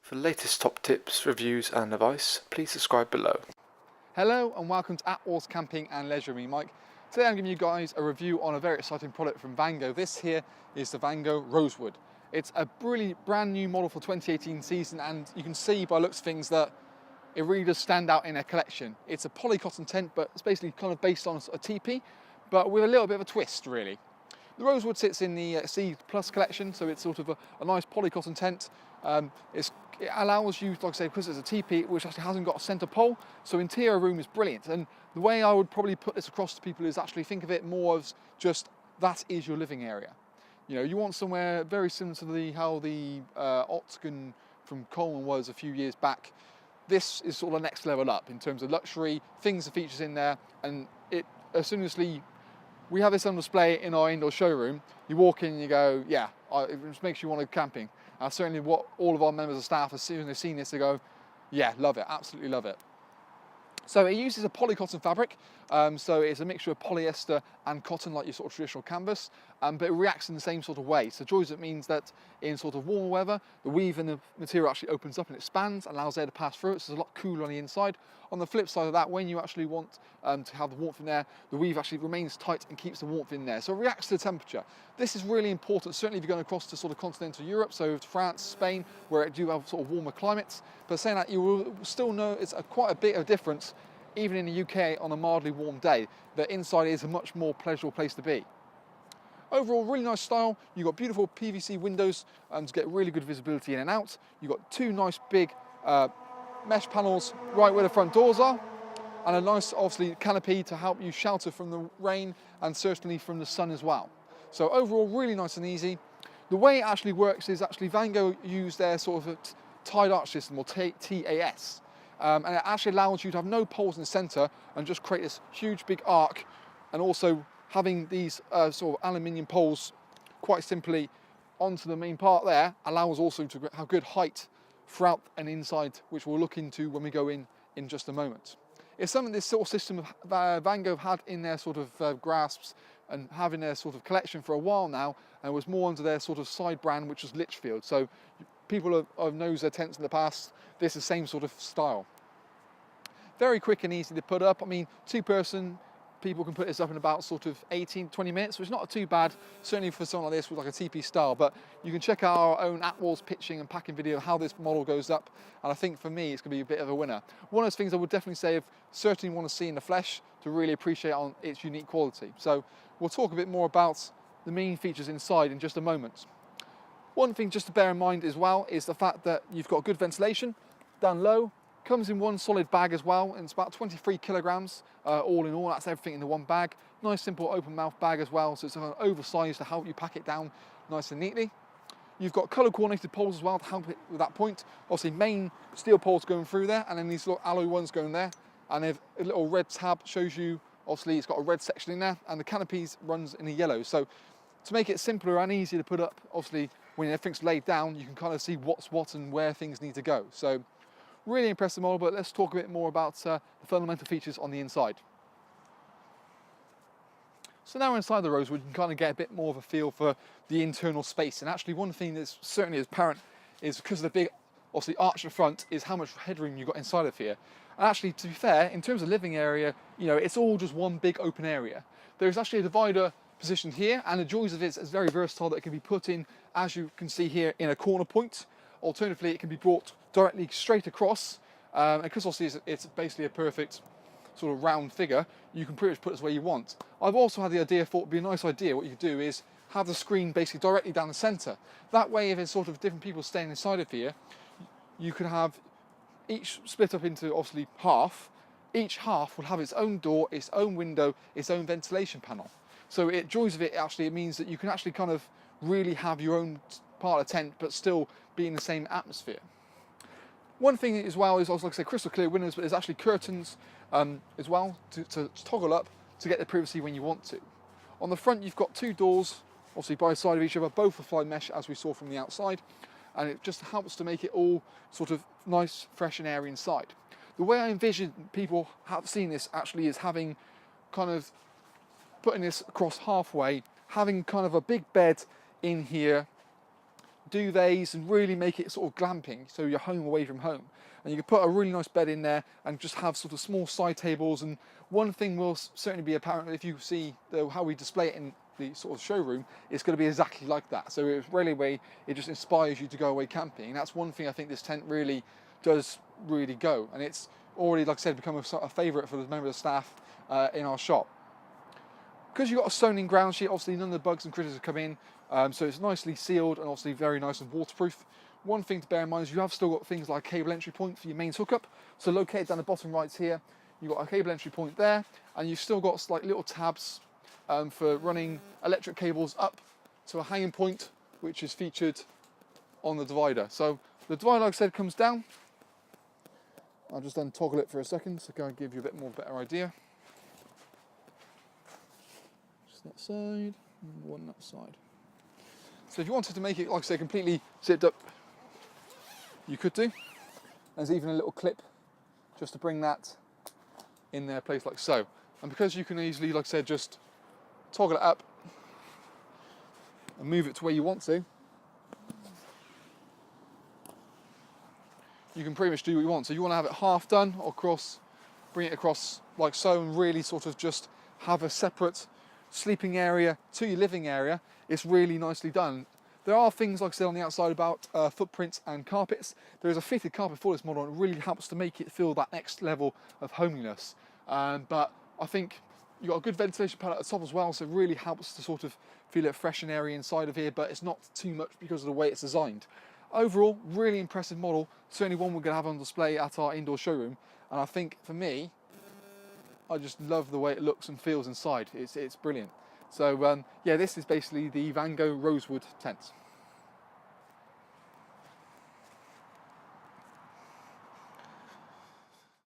For the latest top tips, reviews and advice, please subscribe below. Hello and welcome to Attwoolls Camping and Leisure. Me, Mike. Today I'm giving you guys a review on a very exciting product from Vango. This here is the Vango Rosewood. It's a really brand new model for 2018 season, and you can see by looks of things that it really does stand out in a collection. It's a polycotton tent, but it's basically kind of based on a teepee, but with a little bit of a twist really. The Rosewood sits in the C Plus collection, so it's sort of a nice polycotton tent. It allows you, like I say, because it's a teepee, which actually hasn't got a centre pole, so interior room is brilliant. And the way I would probably put this across to people is actually think of it more as just that is your living area. You know, you want somewhere very similar to how the Octagon from Coleman was a few years back. This is sort of the next level up in terms of luxury, things and features in there, and as soon as we have this on display in our indoor showroom, you walk in and you go, yeah, it just makes you want to go camping. Certainly what all of our members of staff, as soon as they've seen this, they go, yeah, love it, absolutely love it. So it uses a polycotton fabric, so it's a mixture of polyester and cotton like your sort of traditional canvas, but it reacts in the same sort of way. So joys, it means that in sort of warmer weather, the weave in the material actually opens up and expands, allows air to pass through it, so it's a lot cooler on the inside. On the flip side of that, when you actually want to have the warmth in there, the weave actually remains tight and keeps the warmth in there. So it reacts to the temperature. This is really important, certainly if you're going across to sort of continental Europe, so to France, Spain, where it do have sort of warmer climates. But saying that, you will still know it's quite a bit of difference, even in the UK on a mildly warm day. The inside is a much more pleasurable place to be. Overall, really nice style. You've got beautiful PVC windows to get really good visibility in and out. You've got two nice big mesh panels right where the front doors are, and a nice, obviously, canopy to help you shelter from the rain and certainly from the sun as well. So overall, really nice and easy. The way it actually works is actually Vango use their sort of tied arch system, or TAS. And it actually allows you to have no poles in the centre and just create this huge big arc, and also having these sort of aluminium poles quite simply onto the main part there allows also to have good height throughout and inside, which we'll look into when we go in just a moment. It's something this sort of system of Vango have had in their sort of grasps and having their sort of collection for a while now, and was more under their sort of side brand, which was Litchfield. So people have known their tents in the past. This is the same sort of style. Very quick and easy to put up. I mean, two-person people can put this up in about sort of 18 to 20 minutes, which is not too bad, certainly for something like this with like a TP style. But you can check out our own Attwoolls pitching and packing video of how this model goes up, and I think for me it's going to be a bit of a winner. One of those things I would definitely say, if certainly want to see in the flesh to really appreciate on its unique quality. So we'll talk a bit more about the main features inside in just a moment. One thing just to bear in mind as well is the fact that you've got good ventilation down low. Comes in one solid bag as well, and it's about 23 kilograms all in all. That's everything in the one bag. Nice simple open mouth bag as well, so it's oversized to help you pack it down nice and neatly. You've got colour coordinated poles as well to help it with that point. Obviously main steel poles going through there, and then these little alloy ones going there. And a little red tab shows you, obviously it's got a red section in there, and the canopies runs in a yellow. So to make it simpler and easier to put up, obviously when everything's laid down, you can kind of see what's what and where things need to go. So really impressive model, but let's talk a bit more about the fundamental features on the inside. So now we're inside the Rosewood, you can kind of get a bit more of a feel for the internal space. And actually one thing that's certainly apparent is, because of the big, obviously, arch at the front, is how much headroom you've got inside of here. And actually, to be fair, in terms of living area, you know, it's all just one big open area. There's actually a divider positioned here, and the joys of it is very versatile, that it can be put in, as you can see here, in a corner point. Alternatively, it can be brought directly straight across, and because obviously it's basically a perfect sort of round figure, you can pretty much put it where you want. I've also had the idea, thought it'd be a nice idea, what you could do is have the screen basically directly down the centre. That way, if it's sort of different people staying inside of here, you could have each split up into obviously half. Each half will have its own door, its own window, its own ventilation panel. So joys of it, actually, it means that you can actually kind of really have your own part of the tent, but still be in the same atmosphere. One thing as well is, like I say, crystal clear windows, but there's actually curtains as well to toggle up to get the privacy when you want to. On the front, you've got two doors, obviously by the side of each other, both are fly mesh as we saw from the outside, and it just helps to make it all sort of nice, fresh and airy inside. The way I envision people have seen this actually is having kind of putting this across halfway, having kind of a big bed in here, duvets and really make it sort of glamping, so you're home away from home. And you can put a really nice bed in there and just have sort of small side tables. And one thing will certainly be apparent if you see how we display it in the sort of showroom, it's going to be exactly like that. So it's really way, it just inspires you to go away camping. And that's one thing I think this tent really does go. And it's already, like I said, become a favourite for the members of staff in our shop. Because you've got a sewn-in ground sheet, obviously none of the bugs and critters have come in, so it's nicely sealed and obviously very nice and waterproof. One thing to bear in mind is you have still got things like a cable entry point for your mains hookup. So located down the bottom right here, you've got a cable entry point there, and you've still got like little tabs for running electric cables up to a hanging point, which is featured on the divider. So the divider, like I said, comes down. I'll just untoggle it for a second to go and give you a bit more better idea. Just that side, and one that side. So if you wanted to make it, like I say, completely zipped up, you could do. There's even a little clip just to bring that in their place like so. And because you can easily, like I said, just toggle it up and move it to where you want to, you can pretty much do what you want. So you want to have it half done or bring it across like so, and really sort of just have a separate sleeping area to your living area. It's really nicely done. There are things, like I said, on the outside about footprints and carpets. There is a fitted carpet for this model, and it really helps to make it feel that next level of homeliness. But I think you've got a good ventilation panel at the top as well, so it really helps to sort of feel it fresh and airy inside of here, but it's not too much because of the way it's designed. Overall, really impressive model. Certainly one we're going to have on display at our indoor showroom. And I think, for me, I just love the way it looks and feels inside. It's brilliant. So yeah, this is basically the Vango Rosewood tent.